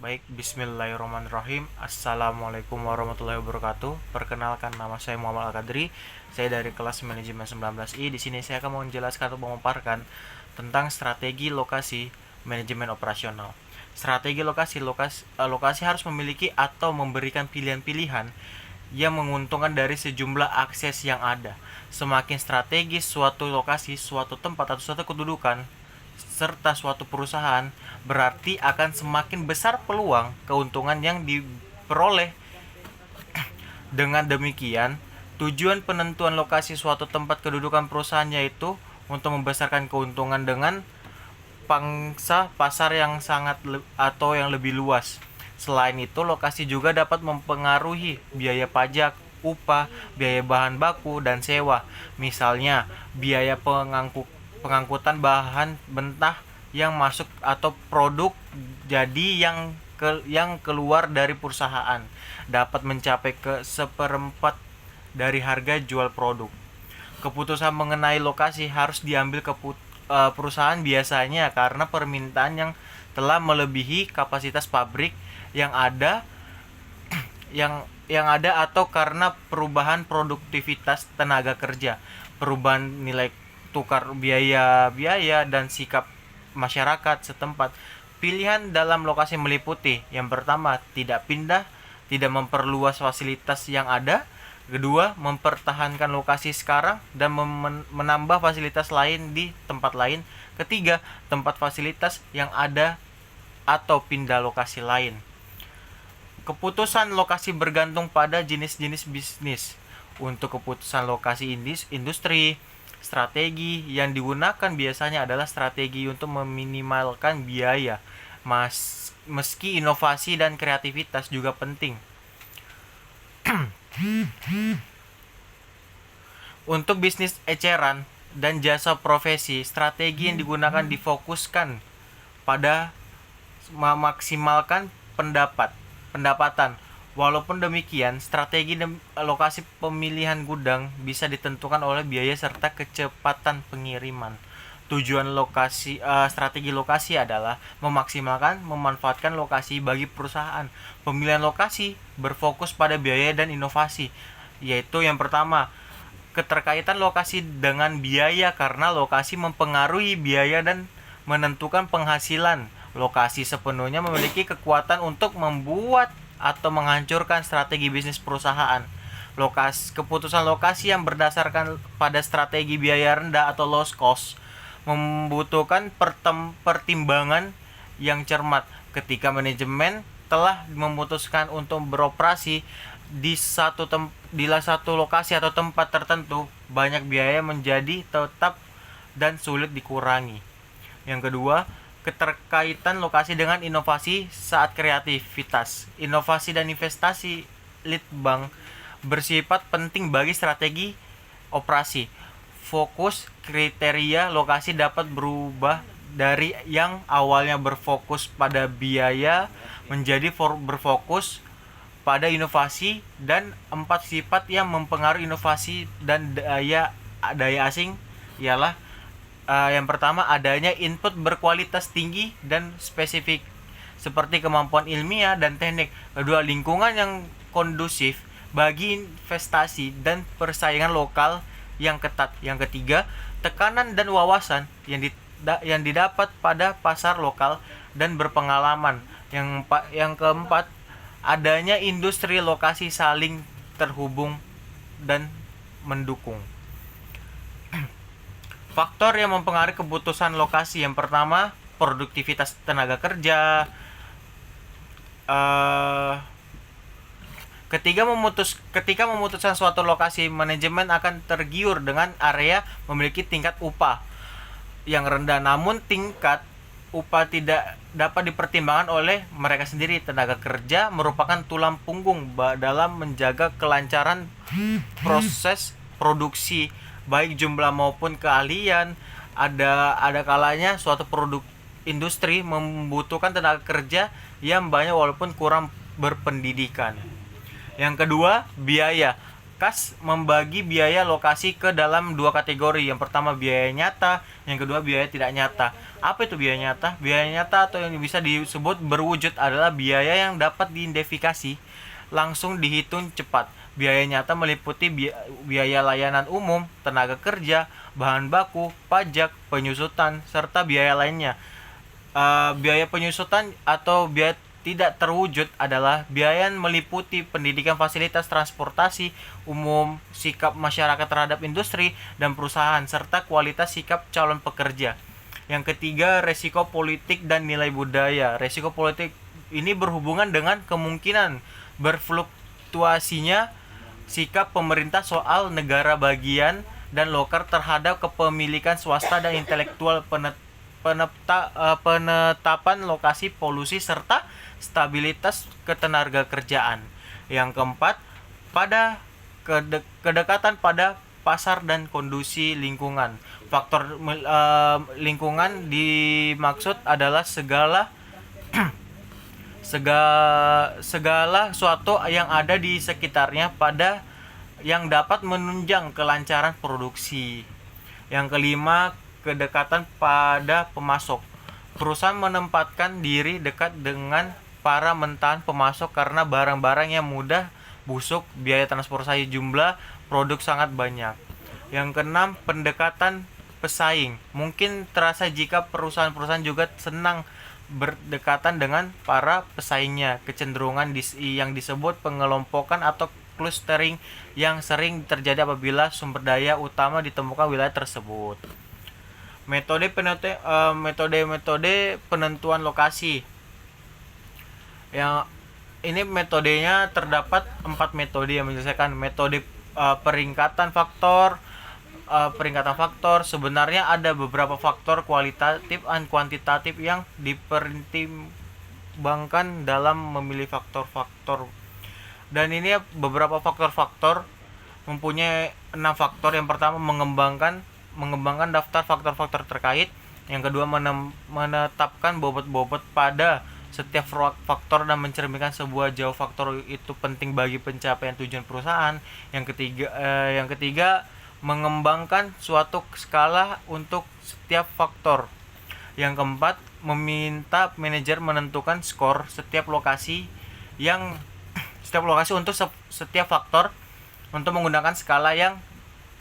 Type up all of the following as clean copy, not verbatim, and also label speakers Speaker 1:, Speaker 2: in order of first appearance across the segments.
Speaker 1: Baik, bismillahirrahmanirrahim. Assalamualaikum warahmatullahi wabarakatuh. Perkenalkan, nama saya Muhammad Al-Kadri. Saya dari kelas manajemen 19I. Di sini saya akan menjelaskan atau memaparkan tentang strategi lokasi manajemen operasional. Strategi lokasi harus memiliki atau memberikan pilihan-pilihan yang menguntungkan dari sejumlah akses yang ada. Semakin strategis suatu lokasi, suatu tempat atau suatu kedudukan serta suatu perusahaan, berarti akan semakin besar peluang keuntungan yang diperoleh. Dengan demikian, tujuan penentuan lokasi suatu tempat kedudukan perusahaan yaitu untuk membesarkan keuntungan dengan pangsa pasar yang atau yang lebih luas. Selain itu, lokasi juga dapat mempengaruhi biaya pajak, upah, biaya bahan baku, dan sewa. Misalnya, biaya pengangkutan bahan mentah yang masuk atau produk jadi yang keluar dari perusahaan dapat mencapai ke seperempat dari harga jual produk. Keputusan mengenai lokasi harus diambil perusahaan biasanya karena permintaan yang telah melebihi kapasitas pabrik yang ada yang ada atau karena perubahan produktivitas tenaga kerja, perubahan nilai tukar biaya dan sikap masyarakat setempat. Pilihan dalam lokasi meliputi: yang pertama, tidak pindah, tidak memperluas fasilitas yang ada; kedua, mempertahankan lokasi sekarang dan menambah fasilitas lain di tempat lain; ketiga, tempat fasilitas yang ada atau pindah lokasi lain. Keputusan lokasi bergantung pada jenis-jenis bisnis. Untuk keputusan lokasi industri, strategi yang digunakan biasanya adalah strategi untuk meminimalkan biaya. Meski inovasi dan kreativitas juga penting. Untuk bisnis eceran dan jasa profesi, strategi yang digunakan difokuskan pada memaksimalkan pendapatan. Walaupun demikian, strategi lokasi pemilihan gudang bisa ditentukan oleh biaya serta kecepatan pengiriman. Tujuan strategi lokasi adalah memanfaatkan lokasi bagi perusahaan. Pemilihan lokasi berfokus pada biaya dan inovasi, yaitu yang pertama, keterkaitan lokasi dengan biaya karena lokasi mempengaruhi biaya dan menentukan penghasilan. Lokasi sepenuhnya memiliki kekuatan untuk membuat atau menghancurkan strategi bisnis perusahaan. Keputusan lokasi yang berdasarkan pada strategi biaya rendah atau low cost membutuhkan pertimbangan yang cermat. Ketika manajemen telah memutuskan untuk beroperasi di satu lokasi atau tempat tertentu, banyak biaya menjadi tetap dan sulit dikurangi. Yang kedua, keterkaitan lokasi dengan inovasi saat kreativitas. Inovasi dan investasi lead bank bersifat penting bagi strategi operasi. Fokus kriteria lokasi dapat berubah dari yang awalnya berfokus pada biaya menjadi berfokus pada inovasi. Dan empat sifat yang mempengaruhi inovasi dan daya asing ialah: yang pertama, adanya input berkualitas tinggi dan spesifik seperti kemampuan ilmiah dan teknik. Kedua, lingkungan yang kondusif bagi investasi dan persaingan lokal yang ketat. Yang ketiga, tekanan dan wawasan yang didapat pada pasar lokal dan berpengalaman. Yang keempat, adanya industri lokasi saling terhubung dan mendukung. Faktor yang mempengaruhi keputusan lokasi: yang pertama, produktivitas tenaga kerja. Ketika memutuskan suatu lokasi, manajemen akan tergiur dengan area memiliki tingkat upah yang rendah, namun tingkat upah tidak dapat dipertimbangkan oleh mereka sendiri. Tenaga kerja merupakan tulang punggung dalam menjaga kelancaran proses produksi, baik jumlah maupun keahlian. Ada kalanya suatu produk industri membutuhkan tenaga kerja yang banyak walaupun kurang berpendidikan. Yang kedua, biaya. Kas membagi biaya lokasi ke dalam dua kategori. Yang pertama biaya nyata, yang kedua biaya tidak nyata. Apa itu biaya nyata? Biaya nyata atau yang bisa disebut berwujud adalah biaya yang dapat diidentifikasi, langsung dihitung cepat. Biaya nyata meliputi biaya layanan umum, tenaga kerja, bahan baku, pajak, penyusutan, serta biaya lainnya. Biaya penyusutan atau biaya tidak terwujud adalah biaya yang meliputi pendidikan, fasilitas transportasi umum, sikap masyarakat terhadap industri dan perusahaan, serta kualitas sikap calon pekerja. Yang ketiga, resiko politik dan nilai budaya. Resiko politik ini berhubungan dengan kemungkinan berfluktuasinya sikap pemerintah soal negara bagian dan lokal terhadap kepemilikan swasta dan intelektual, penetapan lokasi polusi, serta stabilitas ketenaga kerjaan. Yang keempat, pada kedekatan pada pasar dan kondisi lingkungan. Faktor lingkungan dimaksud adalah segala suatu yang ada di sekitarnya pada yang dapat menunjang kelancaran produksi. Yang kelima, kedekatan pada pemasok. Perusahaan menempatkan diri dekat dengan para mentahan pemasok karena barang-barang yang mudah busuk, biaya transportasi, jumlah produk sangat banyak. Yang keenam, pendekatan pesaing. Mungkin terasa jika perusahaan-perusahaan juga senang berdekatan dengan para pesaingnya. Kecenderungan yang disebut pengelompokan atau clustering yang sering terjadi apabila sumber daya utama ditemukan wilayah tersebut. Metode penentuan lokasi. Yang ini metodenya terdapat 4 metode yang menyelesaikan. Metode peringkatan faktor. Sebenarnya ada beberapa faktor kualitatif dan kuantitatif yang dipertimbangkan dalam memilih faktor-faktor. Dan ini beberapa faktor-faktor mempunyai 6 faktor. Yang pertama, mengembangkan daftar faktor-faktor terkait. Yang kedua, menetapkan bobot-bobot pada setiap faktor dan mencerminkan sebuah jauh faktor itu penting bagi pencapaian tujuan perusahaan. Yang ketiga, mengembangkan suatu skala untuk setiap faktor. Yang keempat, meminta manajer menentukan skor setiap lokasi untuk setiap faktor untuk menggunakan skala yang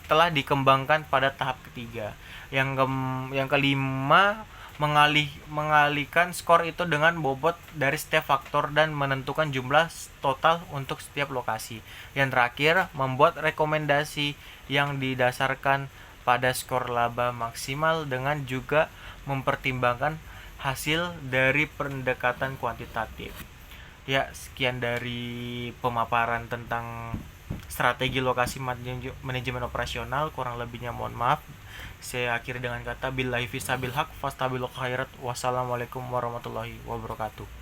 Speaker 1: telah dikembangkan pada tahap ketiga. Yang kelima, mengalihkan skor itu dengan bobot dari setiap faktor dan menentukan jumlah total untuk setiap lokasi. Yang terakhir, membuat rekomendasi yang didasarkan pada skor laba maksimal dengan juga mempertimbangkan hasil dari pendekatan kuantitatif. Ya, sekian dari pemaparan tentang strategi lokasi manajemen operasional. Kurang lebihnya mohon maaf. Saya akhiri dengan kata billahi fisabil haq fastabilul khairat. Wassalamualaikum warahmatullahi wabarakatuh.